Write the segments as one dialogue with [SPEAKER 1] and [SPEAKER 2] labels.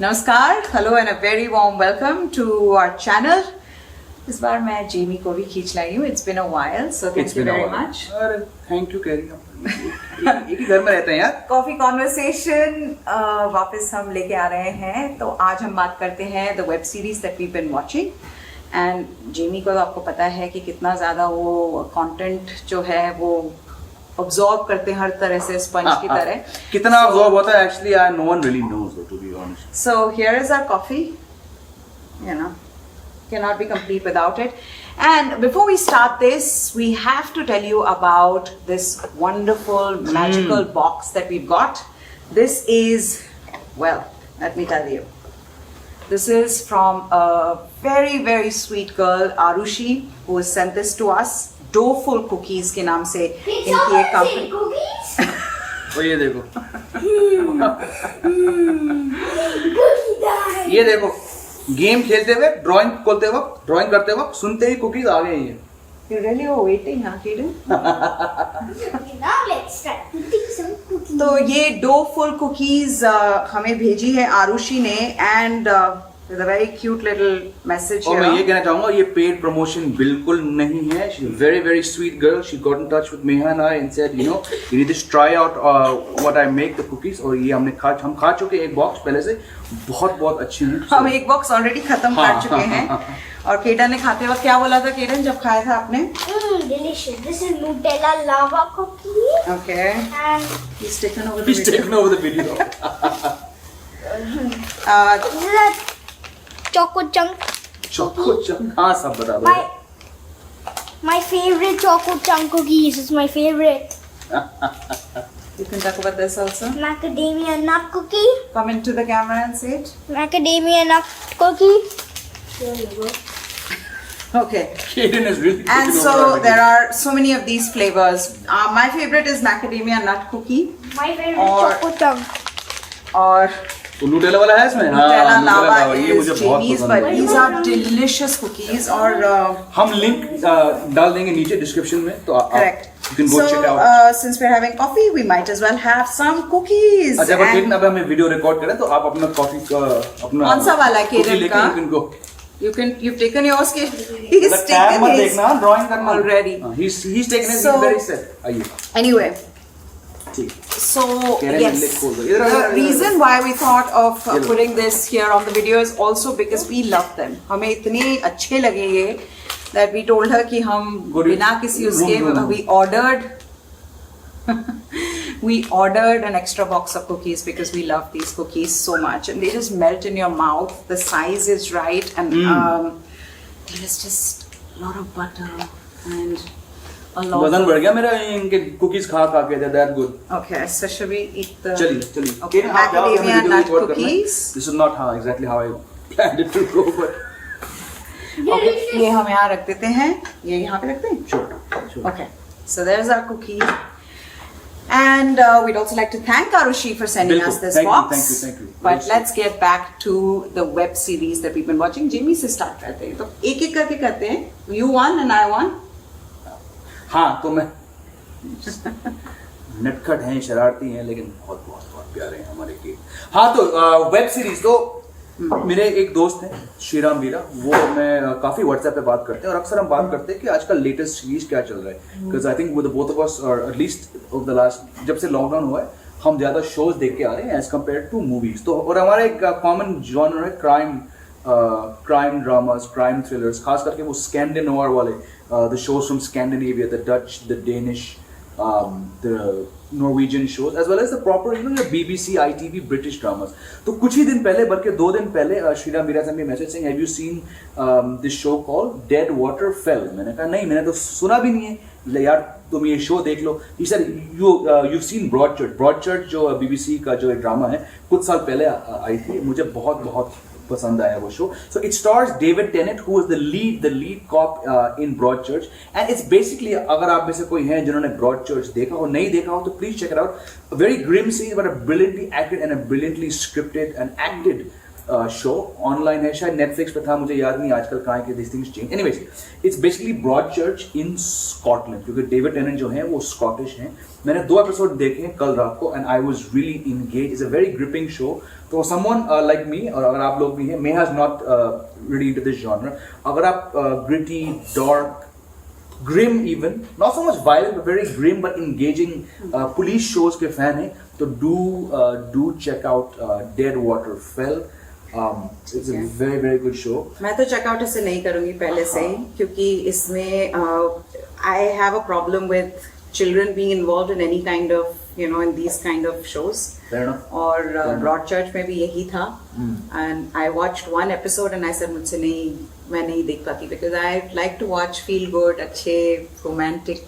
[SPEAKER 1] नमस्कार, hello and a very warm welcome to our channel. इस बार मैं जेमी को भी खींच लाई हूँ। It's been a while, so thank you very much.
[SPEAKER 2] अरे थैंक यू कैरी। एक ही घर में रहते हैं यार।
[SPEAKER 1] कॉफी कॉन्वर्सेशन वापस हम लेके आ रहे हैं। तो आज हम बात करते हैं the web series that we been watching. And Jamie को तो आपको पता है कि कितना ज़्यादा वो कंटेंट जो है वो ऑब्जॉर्व करते हैं हर तरह से, स्पंज की तरह।
[SPEAKER 2] कितना ऑब्जॉर्व होता है actually no one really knows to be honest.
[SPEAKER 1] So here is our coffee, you know, cannot be complete without it. And before we start this, we have to tell you about this wonderful magical box that we've got. This is, well, let me tell you, this is from a very very sweet girl Arushi, who has sent this to us. Doughful cookies के नाम से इनकी एक company.
[SPEAKER 2] वो ये देखो, ये देखो, गेम खेलते हुए, ड्राइंग खोलते वक्त, ड्राइंग करते वक्त सुनते ही कुकीज आ गई हैं।
[SPEAKER 1] You really were waiting, huh, Kaden?
[SPEAKER 3] Now let's start putting some cookies.
[SPEAKER 1] तो ये डोफुल कुकीज हमें भेजी है आरुषि ने, and with a very cute little message
[SPEAKER 2] और
[SPEAKER 1] here.
[SPEAKER 2] मैं ये कहना चाहूंगा, ये पेड प्रमोशन बिल्कुल नहीं है। She's a very very sweet girl. She got in touch with Meha and I and said, you know, you need to try out what I make the cookies. और ये हम खा चुके एक बॉक्स पहले से, बहुत अच्छी हैं।
[SPEAKER 1] हम एक बॉक्स ऑलरेडी खत्म कर चुके हैं। और केडन ने खाते वक्त क्या बोला था केडन जब खाया था आपने?
[SPEAKER 3] Delicious. This is Nutella lava cookie.
[SPEAKER 1] Okay.
[SPEAKER 3] And
[SPEAKER 1] He's taken over the
[SPEAKER 2] He's
[SPEAKER 1] video.
[SPEAKER 2] taken over the video.
[SPEAKER 3] this is a choco chunk.
[SPEAKER 2] Choco chunk, हाँ सब बता दो।
[SPEAKER 3] My favorite choco chunk cookies. It's my favorite.
[SPEAKER 1] You can talk about this also.
[SPEAKER 3] Macadamia nut cookie.
[SPEAKER 1] Come into the camera and say it.
[SPEAKER 3] Macadamia nut cookie. There you go.
[SPEAKER 1] Okay.
[SPEAKER 2] Kaden is really
[SPEAKER 1] And
[SPEAKER 2] taken
[SPEAKER 1] so
[SPEAKER 2] over
[SPEAKER 1] there are so many of these flavors. My favorite is macadamia nut cookie.
[SPEAKER 3] My favorite
[SPEAKER 1] Or-
[SPEAKER 3] choco chunk.
[SPEAKER 1] और
[SPEAKER 2] तो नूटेला वाला है इसमें?
[SPEAKER 1] Nutella
[SPEAKER 2] Nutella
[SPEAKER 1] lava
[SPEAKER 2] ये
[SPEAKER 1] is
[SPEAKER 2] मुझे बहुत
[SPEAKER 1] Jamie's,
[SPEAKER 2] पसंद
[SPEAKER 1] but
[SPEAKER 2] है।
[SPEAKER 1] these are delicious cookies. और
[SPEAKER 2] हम लिंक डाल देंगे नीचे डिस्क्रिप्शन में, तो आप
[SPEAKER 1] correct.
[SPEAKER 2] you can go
[SPEAKER 1] So
[SPEAKER 2] check out।
[SPEAKER 1] since we're having coffee, we might as well have some cookies.
[SPEAKER 2] अच्छा, but
[SPEAKER 1] And
[SPEAKER 2] केडन, अब हमें वीडियो रिकॉर्ड करें तो आप अपना कॉफी का अपना
[SPEAKER 1] कौन सा वाला है
[SPEAKER 2] cookie
[SPEAKER 1] केडन
[SPEAKER 2] लेके
[SPEAKER 1] का?
[SPEAKER 2] you can go।
[SPEAKER 1] you've taken yours. He's
[SPEAKER 2] मतलब
[SPEAKER 1] taken
[SPEAKER 2] टैब मत
[SPEAKER 1] his
[SPEAKER 2] देखना, ड्राइंग करना
[SPEAKER 1] already.
[SPEAKER 2] he's taken it,
[SPEAKER 1] So-
[SPEAKER 2] he's very set। आइए
[SPEAKER 1] Anyway,
[SPEAKER 2] ठीक।
[SPEAKER 1] so
[SPEAKER 2] केडन
[SPEAKER 1] yes,
[SPEAKER 2] लिख खोल दो। इधर
[SPEAKER 1] the
[SPEAKER 2] इधर-
[SPEAKER 1] reason why we thought of
[SPEAKER 2] ये लो।
[SPEAKER 1] putting this here on the video is also because we love them. हमें इतने अच्छे लगे ये that we told her कि हम
[SPEAKER 2] Good.
[SPEAKER 1] बिना किसी
[SPEAKER 2] Room,
[SPEAKER 1] उसके
[SPEAKER 2] room.
[SPEAKER 1] we ordered an extra box of cookies because we love these cookies so much, and they just melt in your mouth. The size is right, and there is just a lot of butter and a lot
[SPEAKER 2] वजन
[SPEAKER 1] of...
[SPEAKER 2] बढ़ गया मेरा इनके cookies खा के। That good.
[SPEAKER 1] Okay, so should we eat the...
[SPEAKER 2] चलिए
[SPEAKER 1] Okay,
[SPEAKER 2] केडन, आप जाओ, हमें
[SPEAKER 1] macadamia
[SPEAKER 2] वीडियो
[SPEAKER 1] nut
[SPEAKER 2] रिकॉर्ड करना है।
[SPEAKER 1] cookies.
[SPEAKER 2] This is not how exactly how I planned it to go, but
[SPEAKER 1] Okay, ये हम यहाँ रख देते हैं। ये यहाँ पे रखते हैं?
[SPEAKER 2] sure।
[SPEAKER 1] Okay, so there's our cookie. And we'd also like to thank Arushi for sending
[SPEAKER 2] बिल्कुल,
[SPEAKER 1] us this
[SPEAKER 2] thank you,
[SPEAKER 1] box.
[SPEAKER 2] thank you।
[SPEAKER 1] But
[SPEAKER 2] Very
[SPEAKER 1] let's get back to the web series that we've been watching. Jamie से start करते हैं। तो एक एक करके करते हैं। You won and I won.
[SPEAKER 2] हाँ, तो मैं नटखट हैं, शरारती हैं, लेकिन बहुत प्यारे हैं हमारे के। हाँ, तो वेब सीरीज तो मेरे एक दोस्त हैं श्रीराम वीरा, वो मैं काफी व्हाट्सएप पे बात करते हैं और अक्सर हम बात करते हैं कि आजकल लेटेस्ट सीरीज क्या चल रहा है। Because I think with both of us, और एटलीस्ट ऑफ द लास्ट, जब से लॉकडाउन हुआ है, हम ज्यादा शोज देख के आ रहे हैं एज कम्पेयर टू मूवीज। तो और हमारा एक कॉमन जॉनर है क्राइम ड्रामास, क्राइम थ्रिलर्स, खास करके वो स्कैंडिनेविया वाले, the shows from Scandinavia, the Dutch, the Danish, the Norwegian shows, as well as the proper, you know, BBC, ITV, British dramas. तो कुछ ही दिन पहले, बल्कि 2 दिन पहले, Shriram Meera sent me a message saying, have you seen this show called Dead Water Fell? मैंने कहा नहीं, मैंने तो सुना भी नहीं है यार, तुम ये शो देख लो। He said you've seen Broadchurch जो BBC का जो एक ड्रामा है, कुछ साल पहले आई थी, मुझे बहुत पसंद आया वो शो। So it stars David Tennant, who is the lead cop in Broadchurch, and it's basically, अगर आप में से कोई है जिन्होंने ब्रॉडचर्च देखा हो, नहीं देखा हो, तो please check it out. Very grim series, but a brilliantly acted and a brilliantly scripted and acted show online है, शायद नेटफ्लिक्स पे था, मुझे याद नहीं आजकल कहाँ के this things change. Anyways it's basically Broadchurch in Scotland, क्योंकि डेविड टेनेंट जो हैं वो स्कॉटिश हैं। मैंने 2 एपिसोड देखे हैं कल रात को and I was really engage. It's a very gripping show. तो समवन लाइक मी, और अगर आप लोग भी हैं, may has not really into this genre, अगर आप gritty, dark, grim even, not so much violent but very grim but engaging police shows के fan हैं, तो do check out Deadwater Fell. It's a very very good show.
[SPEAKER 1] मैं तो checkout इसे नहीं करूंगी पहले से ही, क्योंकि इसमें I have a problem with children being involved in any kind of, you know, in these kind of shows.
[SPEAKER 2] Fair enough.
[SPEAKER 1] और Broadchurch में भी यही था. And I watched one episode and I said मुझसे नहीं, मैं नहीं देख पाती, because I like to watch feel good, अच्छे romantic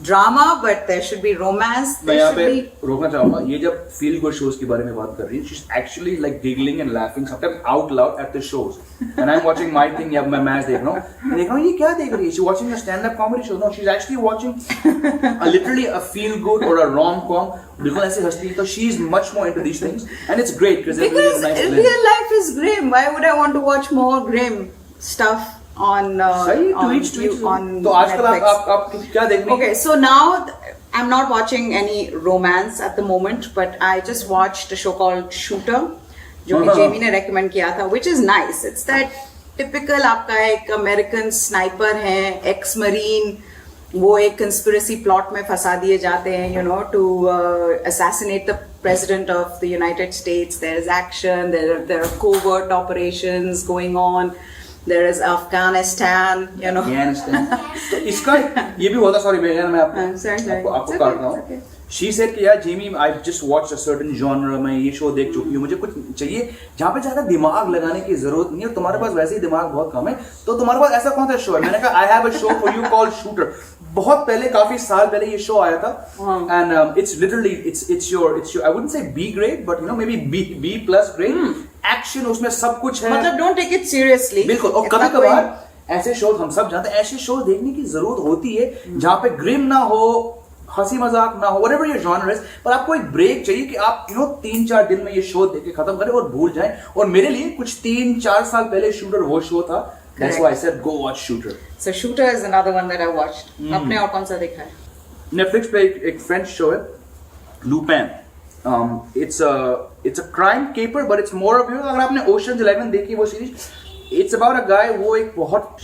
[SPEAKER 1] drama, but there should be romance.
[SPEAKER 2] मैं
[SPEAKER 1] There
[SPEAKER 2] यहाँ
[SPEAKER 1] should
[SPEAKER 2] पे
[SPEAKER 1] be
[SPEAKER 2] रोकना चाहूंगा, ये जब फील गुड शोज के बारे में बात कर रही है, she's actually like giggling and laughing sometimes out loud at the shows. And I'm watching my thing, या मैं मैच देख रहा हूँ ये क्या देख रही है? She's watching a stand-up comedy show. No, she's actually watching literally a feel good or a rom-com. बिल्कुल ऐसे हंसती है, तो she's much more into these things and it's great because it's
[SPEAKER 1] because
[SPEAKER 2] a nice blend.
[SPEAKER 1] real life is grim. Why would I want to watch more grim stuff on
[SPEAKER 2] सही, to
[SPEAKER 1] on
[SPEAKER 2] each to each.
[SPEAKER 1] on
[SPEAKER 2] तो आजकल
[SPEAKER 1] Netflix?
[SPEAKER 2] आप क्या देख रही हैं?
[SPEAKER 1] Okay, so now I'm not watching any romance at the moment, but I just watched a show called Shooter, जो कि जेमी ने recommend किया था, which is nice. It's that typical आपका एक American sniper है, ex-marine, वो एक conspiracy plot में फंसा दिए जाते हैं, you know, to assassinate the president of the United States. There is action, there are covert operations going on. There is Afghanistan, you know.
[SPEAKER 2] Afghanistan. तो इसका ये भी हुआ था, sorry मैं
[SPEAKER 1] sorry.
[SPEAKER 2] आपको
[SPEAKER 1] It's
[SPEAKER 2] काट
[SPEAKER 1] okay,
[SPEAKER 2] रहा
[SPEAKER 1] it's okay.
[SPEAKER 2] हूँ। She said कि यार Jamie, I just watched a certain genre, मैं ये शो देख चुकी हूँ, मुझे कुछ चाहिए जहाँ पे ज़्यादा दिमाग लगाने की जरूरत नहीं है, तुम्हारे पास वैसे ही दिमाग बहुत कम है, तो तुम्हारे पास ऐसा कौन सा शो है? मैंने कहा I have a show for you called Shooter. बहुत पहले, काफी साल पहले ये शो आया था, and it's literally it's your I wouldn't say B grade, but you know maybe B plus grade. Action उसमें सब कुछ है,
[SPEAKER 1] मतलब don't take it seriously.
[SPEAKER 2] बिल्कुल। और कभी कभार ऐसे शोज, हम सब जानते हैं, ऐसे शोज देखने की जरूरत होती है जहाँ पे ग्रिम ना हो, हंसी मजाक ना हो, whatever your genre is, पर आपको एक ब्रेक चाहिए कि आप 3-4 दिन में ये शो देख के खत्म करें और भूल जाएं। और मेरे लिए कुछ 3-4 साल पहले शूटर वो शो था, that's why I said go watch Shooter.
[SPEAKER 1] So Shooter is another one that I watched. आपने और कौन सा देखा है?
[SPEAKER 2] Netflix पे एक फ्रेंच शो है, Lupin. It's a crime caper, but it's more of, अगर आपने Ocean's 11 देखी वो series, it's about a guy, वो एक बहुत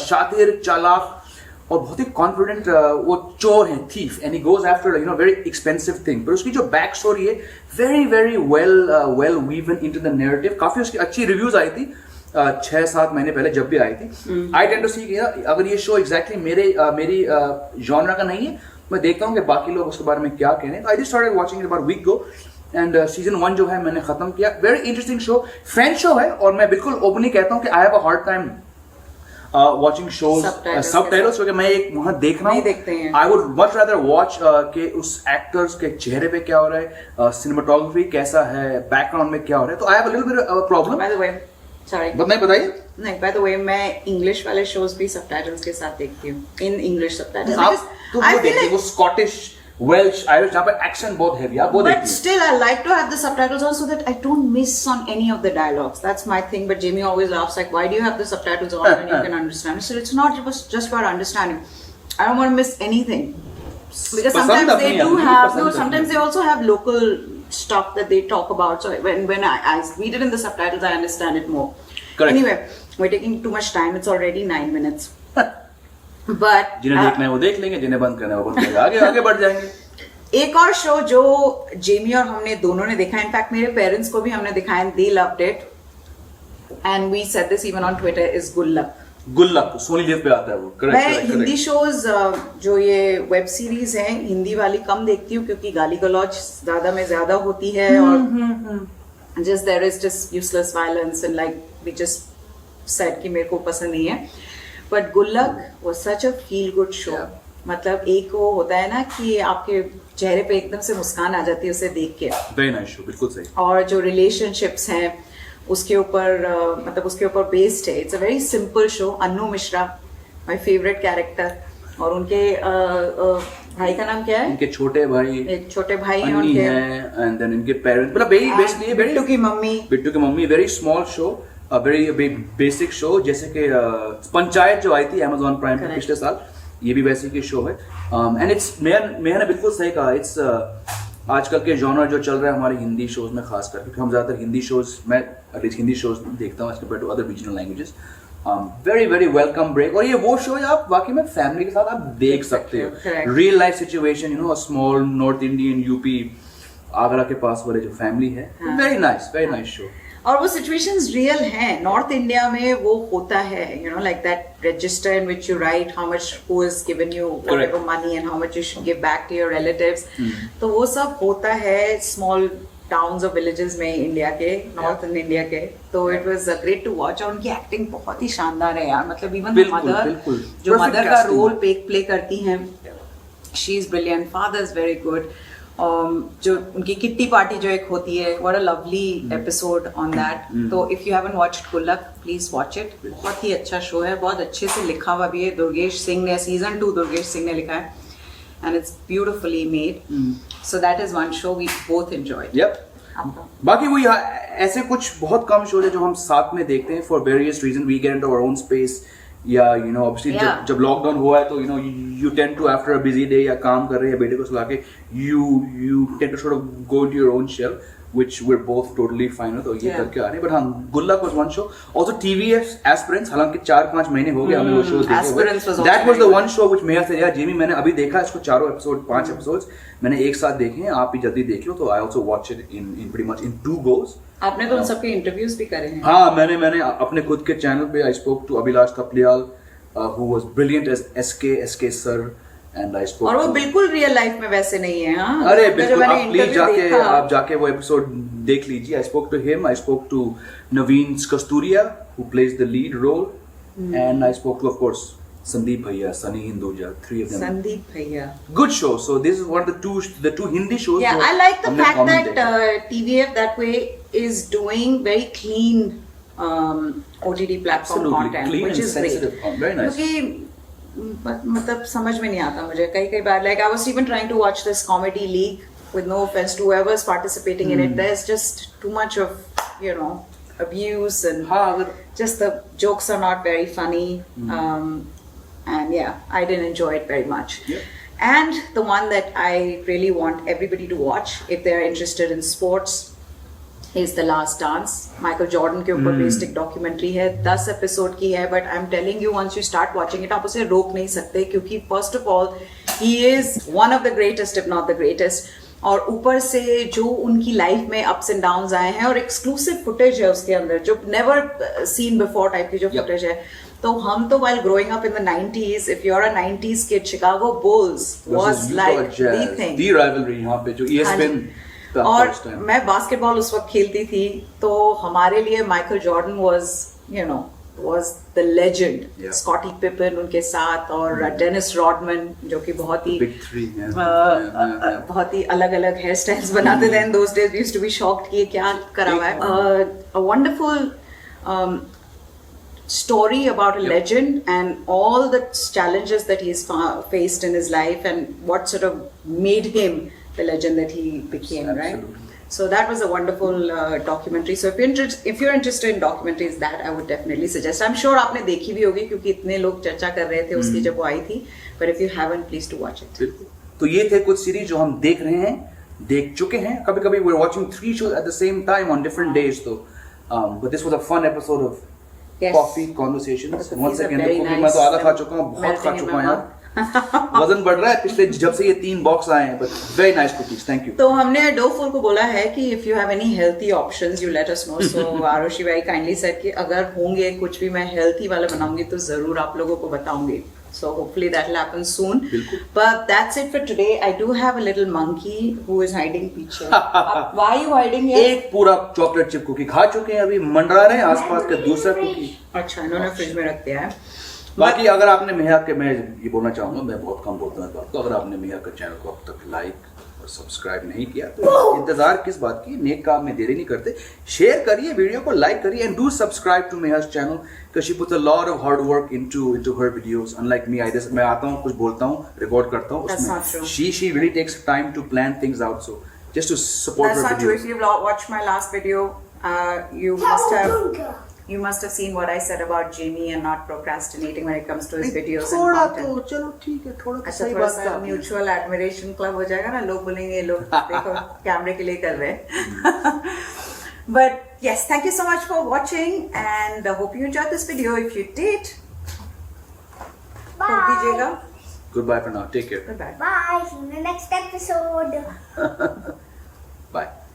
[SPEAKER 2] शातिर, चालाक और बहुत ही कॉन्फिडेंट वो चोर है, thief, and he goes after very expensive thing. पर उसकी जो बैक स्टोरी है very very well woven into the narrative. काफी उसकी अच्छी रिव्यूज आई थी 6-7 महीने पहले जब भी आई थी. I tend to see अगर ये शो exactly मेरी जॉनरा का नहीं है, मैं देखता हूँ कि बाकी लोग उसके बारे में क्या कह रहे हैं. I just started watching it about a week ago and season 1 जो है मैंने खत्म किया. Very interesting show, French show है, और मैं बिल्कुल ओपनली कहता हूँ कि I have a hard time watching shows subtitles, क्योंकि मैं एक वहाँ देखना हूँ. I would much rather watch कि उस एक्टर्स के चेहरे पे क्या हो रहा है, सिनेमाटोग्राफी कैसा है, बैकग्राउंड में क्या हो रहा है. तो I have a little bit of a problem.
[SPEAKER 1] By the way, sorry.
[SPEAKER 2] बताइए.
[SPEAKER 1] नहीं, by the way, मैं इंग्लिश वाले शोज भी सबटाइटल्स के साथ देखती हूँ, इन इंग्लिश सबटाइटल्स.
[SPEAKER 2] आप तो वो देखते हो, वो स्कॉटिश, वेल्श, आयरिश, जहाँ पर एक्शन बहुत हैवी, आप वो देखते हैं.
[SPEAKER 1] But still, I like to have the subtitles on so that I don't miss on any of the dialogues. That's my thing. But Jamie always laughs like, "Why do you have the subtitles on when you can understand?" So it's not just about understanding. I don't want to miss anything because sometimes they do have. No, sometimes they also have local stuff that they talk about. So when I read it in the subtitles, I understand it more.
[SPEAKER 2] Correct.
[SPEAKER 1] Anyway, we're taking too much time. It's already 9 minutes. But
[SPEAKER 2] जिन्हें देखना है वो देख लेंगे, जिन्हें बंद करना है वो बंद करेंगे, आगे बढ़ जाएंगे.
[SPEAKER 1] एक और शो जो जेमी और हमने दोनों ने देखा, इनफैक्ट मेरे पेरेंट्स को भी हमने दिखाया, they loved it and we said this even on Twitter, is Gullak.
[SPEAKER 2] Gullak Soni live पे आता है वो.
[SPEAKER 1] मैं हिंदी शोज जो ये वेब सीरीज हैं हिंदी वाली कम देखती हूँ, क्योंकि गाली गलौज ज्यादा में ज्यादा होती है और just there is just useless violence and like we just said कि मेरे को पसंद नहीं है. But Gullak was such a feel good show. मतलब एक वो होता है ना कि आपके चेहरे पे एकदम से मुस्कान आ जाती है उसे देख के.
[SPEAKER 2] वेरी नाइस शो, बिल्कुल सही.
[SPEAKER 1] और जो रिलेशनशिप्स हैं उसके ऊपर मतलब उसके ऊपर बेस्ड है. It's a very simple show. Annu Mishra my favourite character, और उनके भाई का नाम क्या है?
[SPEAKER 2] इनके छोटे भाई,
[SPEAKER 1] एक छोटे भाई हैं
[SPEAKER 2] अन्नी
[SPEAKER 1] उनके,
[SPEAKER 2] हैं, एंड देन इनके पेरेंट्स, मतलब बेसिकली
[SPEAKER 1] बिट्टू की मम्मी।
[SPEAKER 2] बिट्टू की mummy, very small show, very basic show, जैसे कि पंचायत जो आई थी Amazon प्राइम पे
[SPEAKER 1] Correct.
[SPEAKER 2] पिछले साल, ये भी वैसे की शो है। एंड इट्स मैंने बिल्कुल सही कहा, इट्स आजकल के जॉनर जो चल रहा है हमारे हिंदी शोज में खास कर, क्योंकि हम ज्यादातर हिंदी शोज, मैं एटलीस्ट हिंदी शोज देखता हूँ as compared to other regional languages. Very very welcome break, और ये वो शो है आप वाकई में फैमिली के साथ आप देख सकते हो।
[SPEAKER 1] Correct.
[SPEAKER 2] Real life situation, you know, small north Indian UP Agra के पास वाले जो फैमिली है, वेरी नाइस शो।
[SPEAKER 1] और वो सिचुएशंस रियल हैं, नॉर्थ इंडिया में वो होता है, you know, like that register in which you write how much who is given you whatever money and how much you should give back to your relatives. तो वो सब होता है स्मॉल टाउन्स और विलेजेस में इंडिया के, north India के। तो it was great to watch, और उनकी एक्टिंग बहुत ही शानदार है यार, मतलब इवन मदर, जो
[SPEAKER 2] Perfect
[SPEAKER 1] मदर का
[SPEAKER 2] casting.
[SPEAKER 1] रोल प्ले करती हैं, she is brilliant, father is very good. जो उनकी किट्टी पार्टी जो एक होती है, what a lovely episode on that. तो इफ यू हैवंट वॉच्ड गुल्लक, प्लीज वॉच इट, बहुत ही अच्छा शो है, बहुत अच्छे से लिखा हुआ भी है। दुर्गेश सिंह ने, सीजन 2 दुर्गेश सिंह ने लिखा है, and it's beautifully made. So that is one show we both enjoyed.
[SPEAKER 2] Yep. बाकी वही ऐसे कुछ बहुत कम शोज है जो हम साथ में देखते हैं for various reason, we get into our own space, या यू नो ऑब्वियसली जब लॉकडाउन हुआ है तो you know you tend to, after a busy day या काम कर रहे हैं बेटे को सुला के, you tend to sort of go to your own shell, which we're both totally fine with, और ये करके आ रहे हैं। बट हाँ, गुल्लक was one show, also TVF Aspirants, हालांकि 4-5 महीने हो गए हमें वो शो देखे हुए। That was the one show which मेरा से यार जिमी, मैंने अभी देखा इसको, 5 एपिसोड्स मैंने एक साथ देखे हैं, आप भी जल्दी देख लो। तो I also watch it in pretty much in 2 goes।
[SPEAKER 1] आपने तो उन सबके इंटरव्यूज भी करे हैं।
[SPEAKER 2] हाँ, मैंने अपने खुद के चैनल पे I spoke to Abhilash Thapliyal, who was brilliant as SK sir, and I spoke
[SPEAKER 1] और वो
[SPEAKER 2] to,
[SPEAKER 1] बिल्कुल रियल लाइफ में वैसे नहीं है। हाँ,
[SPEAKER 2] अरे
[SPEAKER 1] जो
[SPEAKER 2] बिल्कुल,
[SPEAKER 1] मैंने
[SPEAKER 2] आप प्लीज
[SPEAKER 1] interview
[SPEAKER 2] आप जाके वो एपिसोड देख लीजिए। I spoke to him, I spoke to Naveen Kasturia who plays the lead role, and I spoke to of course Sandeep bhaiya, Sunny Hinduja, 3 of them.
[SPEAKER 1] Sandeep भैया।
[SPEAKER 2] Good show. So this is one of the two Hindi shows.
[SPEAKER 1] Yeah,
[SPEAKER 2] जो
[SPEAKER 1] I like the
[SPEAKER 2] हमने
[SPEAKER 1] fact
[SPEAKER 2] comment
[SPEAKER 1] that
[SPEAKER 2] देखा।
[SPEAKER 1] TVF that way is doing very clean OTT platform
[SPEAKER 2] Absolutely,
[SPEAKER 1] content,
[SPEAKER 2] clean
[SPEAKER 1] which
[SPEAKER 2] and
[SPEAKER 1] is great.
[SPEAKER 2] sensitive. Very nice.
[SPEAKER 1] क्योंकि मतलब समझ में नहीं आता मुझे कई बार, like I was even trying to watch this comedy league, with no offense to whoever's participating in it, there's just too much of, you know, abuse, and
[SPEAKER 2] हाँ, अगर
[SPEAKER 1] just the jokes are not very funny. And yeah, I didn't enjoy it very much.
[SPEAKER 2] Yeah.
[SPEAKER 1] And the one that I really want everybody to watch if they're interested in sports is The Last Dance. Michael Jordan के ऊपर based एक documentary है, 10 episode की है, but I'm telling you, once you start watching it, आप उसे रोक नहीं सकते, क्योंकि first of all, he is one of the greatest, if not the greatest. और ऊपर से जो उनकी लाइफ में अप्स एंड डाउन्स आए हैं, और एक्सक्लूसिव फुटेज है उसके अंदर, जो नेवर सीन बिफोर टाइप की जो फुटेज है। तो हम तो while growing up in the 90s, if you're a 90s kid, Chicago Bulls was like the thing.
[SPEAKER 2] The rivalry यहाँ पे जो ESPN का
[SPEAKER 1] और
[SPEAKER 2] first time.
[SPEAKER 1] मैं बास्केटबॉल उस वक्त खेलती थी, तो हमारे लिए Michael Jordan was the legend.
[SPEAKER 2] Yeah.
[SPEAKER 1] Scottie Pippen उनके साथ, और डेनिस रॉडमन, जो कि बहुत ही
[SPEAKER 2] Big three, yeah.
[SPEAKER 1] बहुत ही अलग अलग हेयर स्टाइल्स बनाते थे in those days. We used to be shocked कि ये क्या करा हुआ है। A wonderful story about a legend and all the challenges that he's faced in his life, and what sort of made him the legend that he became.
[SPEAKER 2] Absolutely.
[SPEAKER 1] Right? So that was a wonderful documentary. So if you're interested in documentaries, that I would definitely suggest. I'm sure आपने देखी भी होगी, क्योंकि इतने लोग चर्चा कर रहे थे उसकी जब वो आई थी. But if you haven't, please to watch it.
[SPEAKER 2] तो ये थे कुछ सीरीज जो हम देख रहे हैं, देख चुके हैं। कभी कभी we're watching 3 shows at the same time on different days. तो but this was a fun episode of coffee conversations. Once again, मैं तो आधा खा चुका हूँ, बहुत खा चुका हूँ यार। वजन बढ़ रहा है पिछले जब से ये 3 बॉक्स आए हैं, but very nice cookies, thank you.
[SPEAKER 1] तो हमने डोफुल को बोला है कि if you have any healthy options, you let us know. So Arushi very kindly said कि अगर होंगे कुछ भी, मैं healthy वाले बनाऊंगी तो जरूर आप लोगों को बताऊंगी. So hopefully that will happen soon. But that's it for today. I do have a little monkey who is hiding पीछे. Why are you hiding here?
[SPEAKER 2] एक पूरा चॉकलेट चिप कुकी खा चुके हैं, अभी मंडरा रहे हैं आसपास के दूसरा कुकी।
[SPEAKER 1] अच्छा, इन्होंने फ्रिज में रख दिया है।
[SPEAKER 2] बाकी अगर आपने मेहक के, मैं ये बोलना चाहूंगा, मैं बहुत कम बोलता हूँ इस बात को, अगर आपने मेहक के चैनल को अब तक लाइक और सब्सक्राइब नहीं किया तो इंतजार किस बात की, नेक काम में देरी नहीं करते, शेयर करिए वीडियो को, लाइक करिए and do subscribe to Meher's channel because she puts a lot of hard work into her videos unlike me. I मैं आता हूँ, कुछ बोलता हूँ, रिकॉर्ड करता हूँ,
[SPEAKER 1] That's not
[SPEAKER 2] उसमें
[SPEAKER 1] true.
[SPEAKER 2] she really takes time to plan things out, so just to support
[SPEAKER 1] That's
[SPEAKER 2] her
[SPEAKER 1] not true.
[SPEAKER 2] videos.
[SPEAKER 1] If you've watched my last video, you must have seen what I said about Jamie and not procrastinating when it comes to his videos and
[SPEAKER 2] थोड़ा
[SPEAKER 1] content.
[SPEAKER 2] तो चलो ठीक है, थोड़ा तो
[SPEAKER 1] अच्छा
[SPEAKER 2] सही
[SPEAKER 1] थोड़ा
[SPEAKER 2] बात
[SPEAKER 1] सा
[SPEAKER 2] है।
[SPEAKER 1] म्यूचुअल एडमिरेशन क्लब हो जाएगा ना, लोग बोलेंगे ये लोग देखो कैमरे के लिए कर रहे हैं। But yes, thank you so much for watching and hope you enjoyed this video. If you did, ठोक दीजिएगा।
[SPEAKER 2] Goodbye for now. Take care.
[SPEAKER 1] Goodbye.
[SPEAKER 3] Bye. See you in the next episode.